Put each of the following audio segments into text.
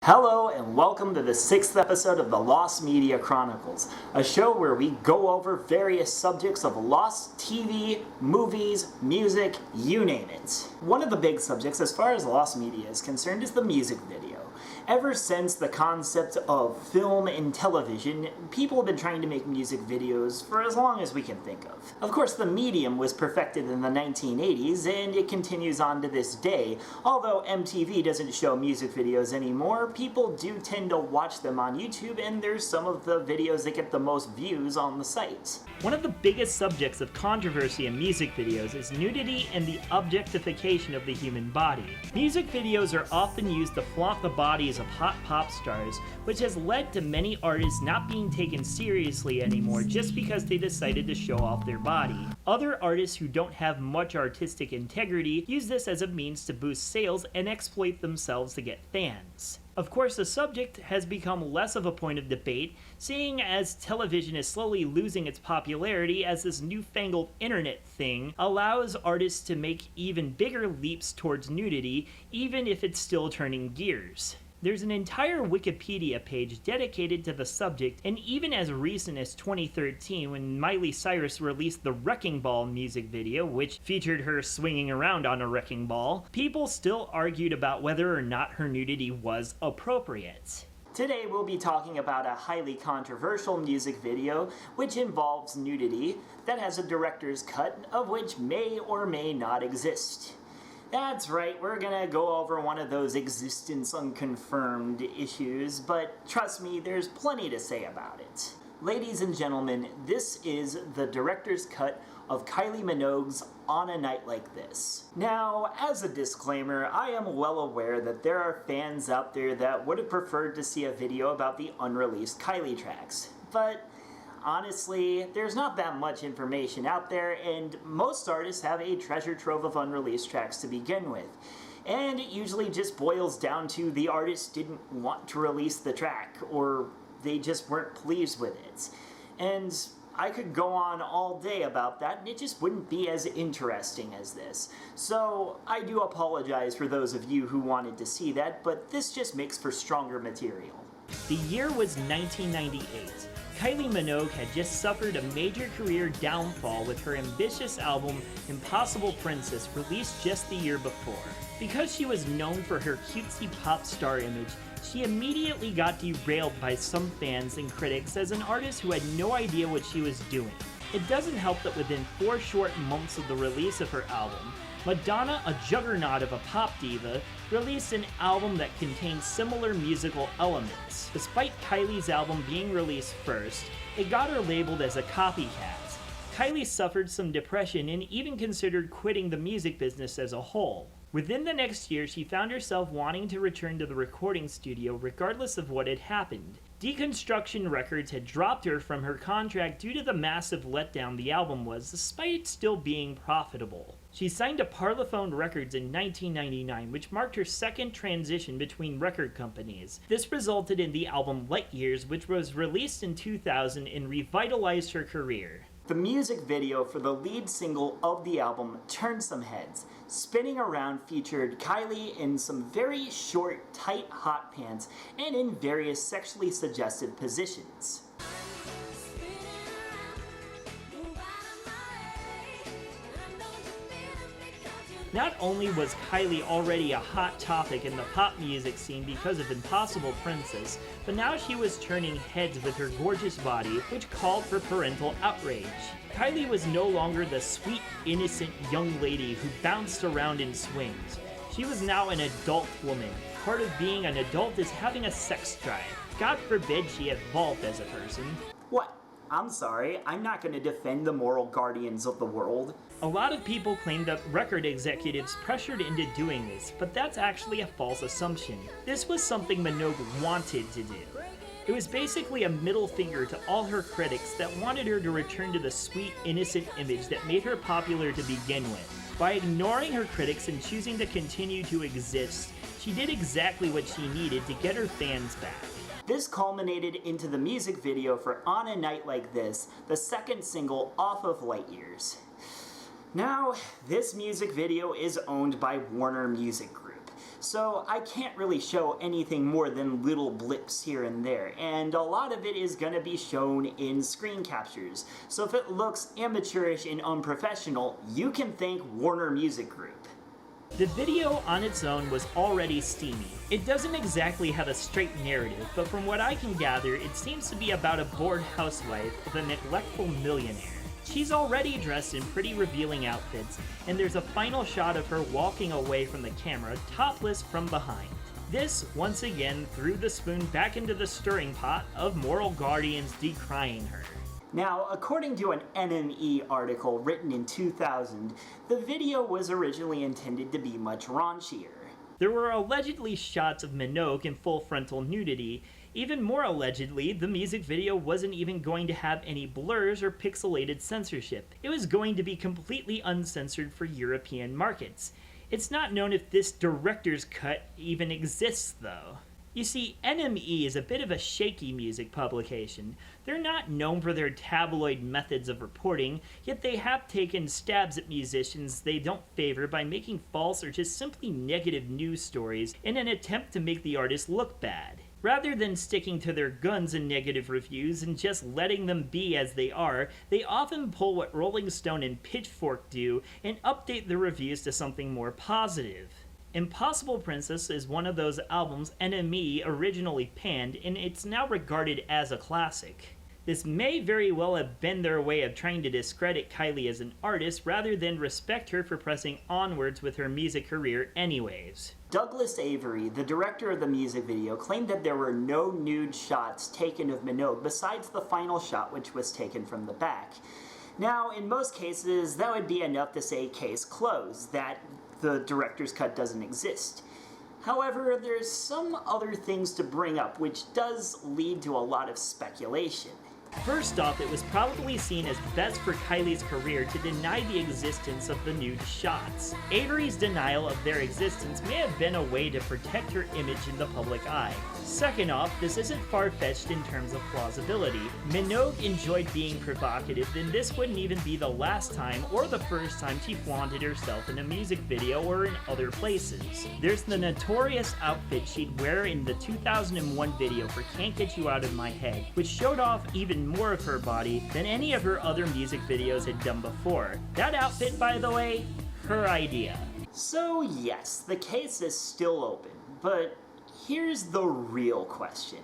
Hello and welcome to the 6th episode of the Lost Media Chronicles, a show where we go over various subjects of lost TV, movies, music, you name it. One of the big subjects as far as lost media is concerned is the music video. Ever since the concept of film and television, people have been trying to make music videos for as long as we can think of. Of course, the medium was perfected in the 1980s, and it continues on to this day. Although MTV doesn't show music videos anymore, people do tend to watch them on YouTube, and there's some of the videos that get the most views on the site. One of the biggest subjects of controversy in music videos is nudity and the objectification of the human body. Music videos are often used to flaunt the bodies of hot pop stars, which has led to many artists not being taken seriously anymore just because they decided to show off their body. Other artists who don't have much artistic integrity use this as a means to boost sales and exploit themselves to get fans. Of course, the subject has become less of a point of debate, seeing as television is slowly losing its popularity as this newfangled internet thing allows artists to make even bigger leaps towards nudity, even if it's still turning gears. There's an entire Wikipedia page dedicated to the subject, and even as recent as 2013, when Miley Cyrus released the Wrecking Ball music video, which featured her swinging around on a wrecking ball, people still argued about whether or not her nudity was appropriate. Today we'll be talking about a highly controversial music video which involves nudity that has a director's cut of which may or may not exist. That's right, we're gonna go over one of those existence unconfirmed issues, but trust me, there's plenty to say about it. Ladies and gentlemen, this is the director's cut of Kylie Minogue's On a Night Like This. Now, as a disclaimer, I am well aware that there are fans out there that would have preferred to see a video about the unreleased Kylie tracks, but honestly, there's not that much information out there, and most artists have a treasure trove of unreleased tracks to begin with. And it usually just boils down to the artist didn't want to release the track, or they just weren't pleased with it. And I could go on all day about that, and it just wouldn't be as interesting as this. So I do apologize for those of you who wanted to see that, but this just makes for stronger material. The year was 1998. Kylie Minogue had just suffered a major career downfall with her ambitious album Impossible Princess, released just the year before. Because she was known for her cutesy pop star image, she immediately got derailed by some fans and critics as an artist who had no idea what she was doing. It doesn't help that within 4 short months of the release of her album, Madonna, a juggernaut of a pop diva, released an album that contained similar musical elements. Despite Kylie's album being released first, it got her labeled as a copycat. Kylie suffered some depression and even considered quitting the music business as a whole. Within the next year, she found herself wanting to return to the recording studio regardless of what had happened. Deconstruction Records had dropped her from her contract due to the massive letdown the album was, despite it still being profitable. She signed to Parlophone Records in 1999, which marked her second transition between record companies. This resulted in the album Light Years, which was released in 2000 and revitalized her career. The music video for the lead single of the album turned some heads. Spinning Around featured Kylie in some very short, tight hot pants and in various sexually suggestive positions. Not only was Kylie already a hot topic in the pop music scene because of Impossible Princess, but now she was turning heads with her gorgeous body, which called for parental outrage. Kylie was no longer the sweet, innocent young lady who bounced around in swings. She was now an adult woman. Part of being an adult is having a sex drive. God forbid she evolved as a person. What? I'm sorry, I'm not going to defend the moral guardians of the world. A lot of people claim that record executives pressured into doing this, but that's actually a false assumption. This was something Minogue wanted to do. It was basically a middle finger to all her critics that wanted her to return to the sweet, innocent image that made her popular to begin with. By ignoring her critics and choosing to continue to exist, she did exactly what she needed to get her fans back. This culminated into the music video for On a Night Like This, the second single off of Light Years. Now, this music video is owned by Warner Music Group. so I can't really show anything more than little blips here and there, and a lot of it is gonna be shown in screen captures. So if it looks amateurish and unprofessional, you can thank Warner Music Group. The video on its own was already steamy. It doesn't exactly have a straight narrative, but from what I can gather, it seems to be about a bored housewife of a neglectful millionaire. She's already dressed in pretty revealing outfits, and there's a final shot of her walking away from the camera, topless from behind. This, once again, threw the spoon back into the stirring pot of moral guardians decrying her. Now, according to an NME article written in 2000, the video was originally intended to be much raunchier. There were allegedly shots of Minogue in full frontal nudity. Even more allegedly, the music video wasn't even going to have any blurs or pixelated censorship. It was going to be completely uncensored for European markets. It's not known if this director's cut even exists, though. You see, NME is a bit of a shaky music publication. They're not known for their tabloid methods of reporting, yet they have taken stabs at musicians they don't favor by making false or just simply negative news stories in an attempt to make the artist look bad. Rather than sticking to their guns in negative reviews and just letting them be as they are, they often pull what Rolling Stone and Pitchfork do and update the reviews to something more positive. Impossible Princess is one of those albums NME originally panned, and it's now regarded as a classic. This may very well have been their way of trying to discredit Kylie as an artist rather than respect her for pressing onwards with her music career anyways. Douglas Avery, the director of the music video, claimed that there were no nude shots taken of Minogue besides the final shot, which was taken from the back. Now, in most cases, that would be enough to say case closed, that the director's cut doesn't exist. However, there's some other things to bring up, which does lead to a lot of speculation. First off, it was probably seen as best for Kylie's career to deny the existence of the nude shots. Avery's denial of their existence may have been a way to protect her image in the public eye. Second off, this isn't far-fetched in terms of plausibility. Minogue enjoyed being provocative, and this wouldn't even be the last time or the first time she flaunted herself in a music video or in other places. There's the notorious outfit she'd wear in the 2001 video for Can't Get You Out of My Head, which showed off even more of her body than any of her other music videos had done before. That outfit, by the way, her idea. So yes, the case is still open, but here's the real question.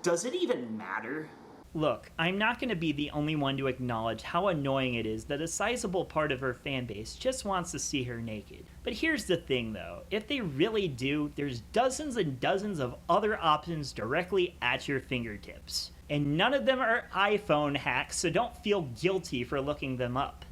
Does it even matter? Look, I'm not going to be the only one to acknowledge how annoying it is that a sizable part of her fanbase just wants to see her naked. But here's the thing though, if they really do, there's dozens and dozens of other options directly at your fingertips. And none of them are iPhone hacks, so don't feel guilty for looking them up.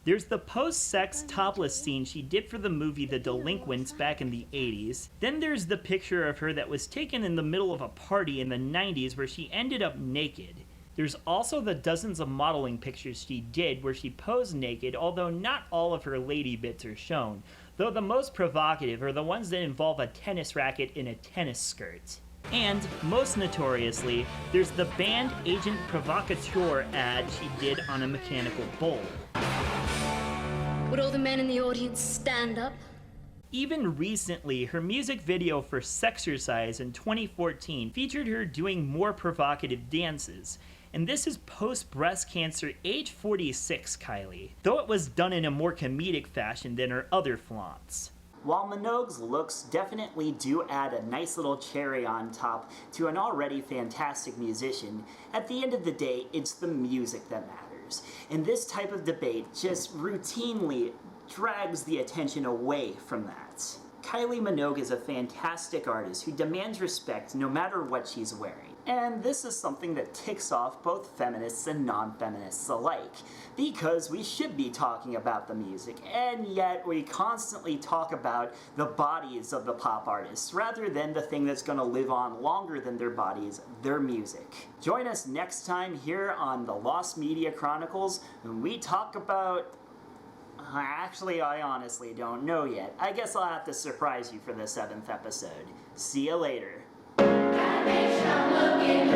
There's the post-sex topless scene she did for the movie The Delinquents back in the 80s. Then there's the picture of her that was taken in the middle of a party in the 90s where she ended up naked. There's also the dozens of modeling pictures she did where she posed naked, although not all of her lady bits are shown, though the most provocative are the ones that involve a tennis racket in a tennis skirt. And, most notoriously, there's the band Agent Provocateur ad she did on a mechanical bull. Would all the men in the audience stand up? Even recently, her music video for Sexercise in 2014 featured her doing more provocative dances. And this is post-breast cancer age 46 Kylie, though it was done in a more comedic fashion than her other flaunts. While Minogue's looks definitely do add a nice little cherry on top to an already fantastic musician, at the end of the day, it's the music that matters. And this type of debate just routinely drags the attention away from that. Kylie Minogue is a fantastic artist who demands respect no matter what she's wearing. And this is something that ticks off both feminists and non-feminists alike, because we should be talking about the music, and yet we constantly talk about the bodies of the pop artists, rather than the thing that's going to live on longer than their bodies, their music. Join us next time here on the Lost Media Chronicles, when we talk about... Actually, I honestly don't know yet. I guess I'll have to surprise you for the 7th episode. See you later. Looking